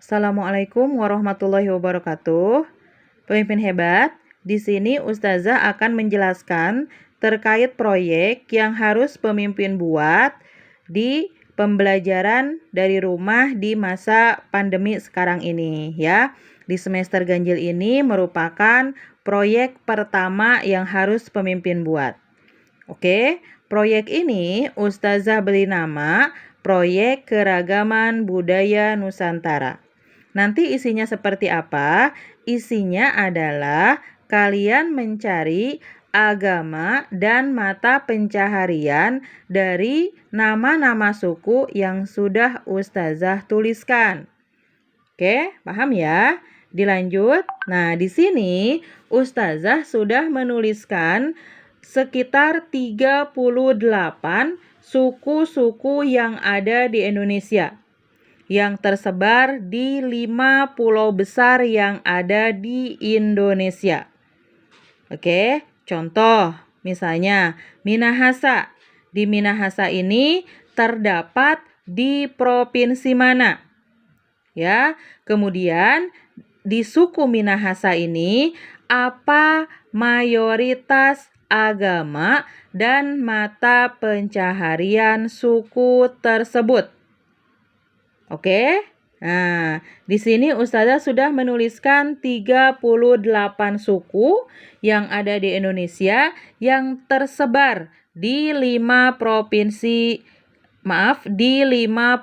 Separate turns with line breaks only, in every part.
Assalamualaikum warahmatullahi wabarakatuh. Pemimpin hebat, di sini Ustazah akan menjelaskan terkait proyek yang harus pemimpin buat di pembelajaran dari rumah di masa pandemi sekarang ini ya. Di semester ganjil ini merupakan proyek pertama yang harus pemimpin buat. Oke, proyek ini Ustazah beri nama Proyek Keragaman Budaya Nusantara. Nanti isinya seperti apa? Isinya adalah kalian mencari agama dan mata pencaharian dari nama-nama suku yang sudah Ustazah tuliskan. Oke, paham ya? Dilanjut. Nah, di sini Ustazah sudah menuliskan sekitar 38 suku-suku yang ada di Indonesia yang tersebar di 5 pulau besar yang ada di Indonesia. Oke, contoh misalnya Minahasa. Di Minahasa ini terdapat di provinsi mana? Ya, kemudian di suku Minahasa ini apa mayoritas agama dan mata pencaharian suku tersebut? Oke. Nah, di sini Ustazah sudah menuliskan 38 suku yang ada di Indonesia yang tersebar di 5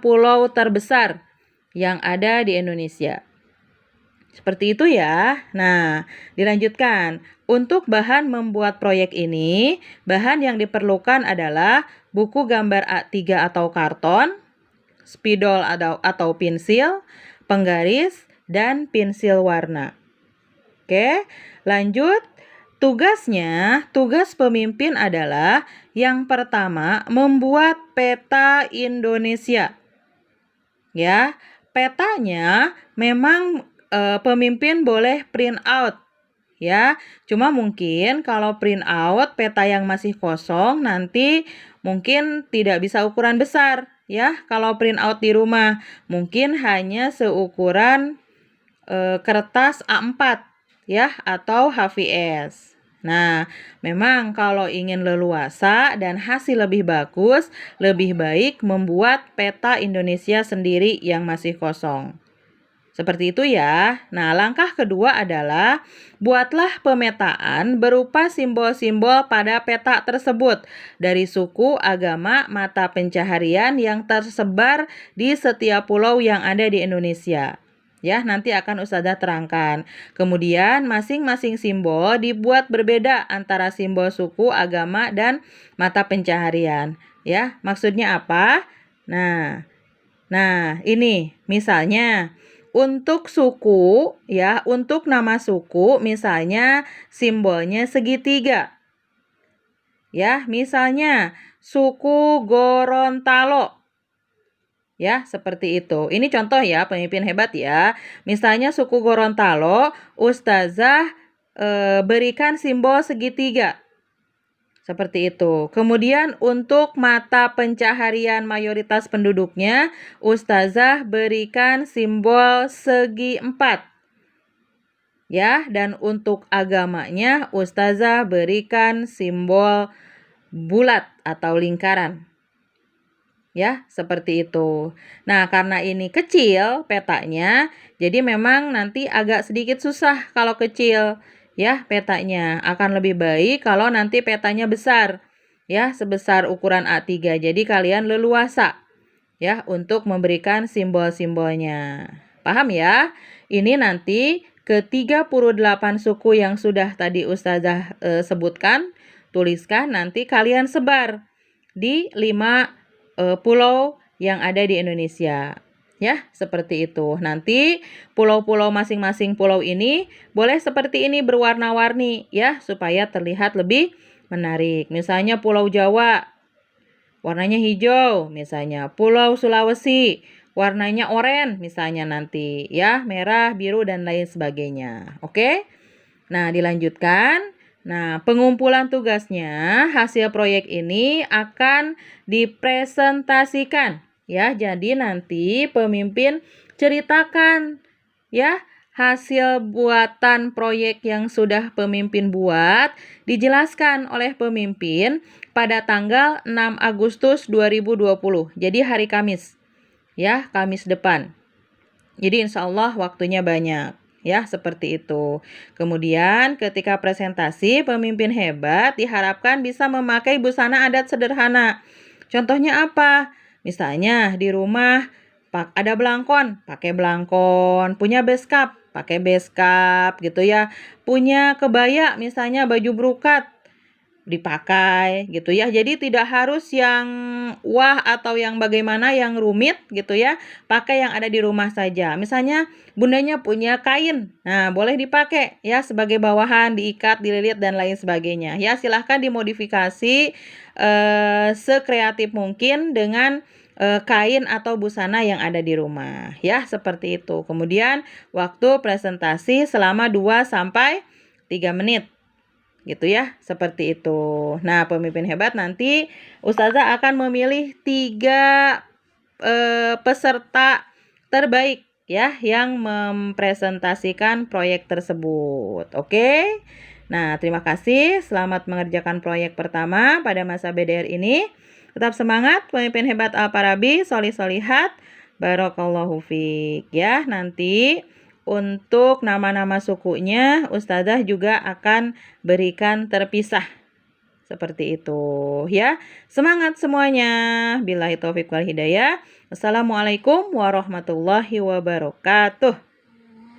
pulau terbesar yang ada di Indonesia. Seperti itu ya. Nah, dilanjutkan. Untuk bahan membuat proyek ini, bahan yang diperlukan adalah buku gambar A3 atau karton, spidol atau pensil, penggaris, dan pensil warna. Oke, lanjut. Tugas pemimpin adalah yang pertama membuat peta Indonesia. Ya, petanya memang pemimpin boleh print out ya. Cuma mungkin kalau print out peta yang masih kosong nanti mungkin tidak bisa ukuran besar ya. Kalau print out di rumah mungkin hanya seukuran kertas A4 ya atau HVS. Nah, memang kalau ingin leluasa dan hasil lebih bagus, lebih baik membuat peta Indonesia sendiri yang masih kosong. Seperti itu ya. Nah, langkah kedua adalah buatlah pemetaan berupa simbol-simbol pada peta tersebut dari suku, agama, mata pencaharian yang tersebar di setiap pulau yang ada di Indonesia. Ya, nanti akan Ustazah terangkan. Kemudian masing-masing simbol dibuat berbeda antara simbol suku, agama, dan mata pencaharian. Ya, maksudnya apa? Nah, ini misalnya untuk suku ya, untuk nama suku misalnya simbolnya segitiga. Ya, misalnya suku Gorontalo. Ya, seperti itu. Ini contoh ya, pemimpin hebat ya. Misalnya suku Gorontalo, Ustazah berikan simbol segitiga. Seperti itu. Kemudian untuk mata pencaharian mayoritas penduduknya, Ustazah berikan simbol segi 4. Ya, dan untuk agamanya, Ustazah berikan simbol bulat atau lingkaran. Ya, seperti itu. Nah, karena ini kecil petanya, jadi memang nanti agak sedikit susah kalau kecil. Ya, petanya akan lebih baik kalau nanti petanya besar. Ya, sebesar ukuran A3. Jadi kalian leluasa ya untuk memberikan simbol-simbolnya. Paham ya? Ini nanti ke 38 suku yang sudah tadi Ustazah sebutkan, tuliskan, nanti kalian sebar di 5 pulau yang ada di Indonesia. Ya, seperti itu. Nanti pulau-pulau masing-masing pulau ini boleh seperti ini berwarna-warni ya, supaya terlihat lebih menarik. Misalnya Pulau Jawa warnanya hijau, misalnya Pulau Sulawesi warnanya oranye misalnya nanti ya, merah, biru dan lain sebagainya. Oke? Nah, dilanjutkan. Nah, pengumpulan tugasnya, hasil proyek ini akan dipresentasikan ya. Jadi nanti pemimpin ceritakan ya hasil buatan proyek yang sudah pemimpin buat, dijelaskan oleh pemimpin pada tanggal 6 Agustus 2020. Jadi hari Kamis. Ya, Kamis depan. Jadi insya Allah waktunya banyak. Ya, seperti itu. Kemudian ketika presentasi, pemimpin hebat diharapkan bisa memakai busana adat sederhana. Contohnya apa? Misalnya di rumah ada belangkon, pakai belangkon. Punya beskap, pakai beskap gitu ya. Punya kebaya, misalnya baju brokat, dipakai gitu ya. Jadi tidak harus yang wah atau yang bagaimana yang rumit gitu ya. Pakai yang ada di rumah saja. Misalnya bundanya punya kain. Nah, boleh dipakai ya sebagai bawahan, diikat, dililit dan lain sebagainya. Ya, silahkan dimodifikasi sekreatif mungkin dengan kain atau busana yang ada di rumah. Ya, seperti itu. Kemudian waktu presentasi selama 2 sampai 3 menit. Gitu ya, seperti itu. Nah, pemimpin hebat nanti Ustazah akan memilih 3 peserta terbaik ya yang mempresentasikan proyek tersebut. Oke. Nah, terima kasih. Selamat mengerjakan proyek pertama pada masa BDR ini. Tetap semangat, pemimpin hebat Al-Farabi, solih-solihat. Barakallahu fiik ya. Nanti untuk nama-nama sukunya, Ustazah juga akan berikan terpisah. Seperti itu ya. Semangat semuanya. Billahi taufiq wal hidayah. Assalamualaikum warahmatullahi wabarakatuh.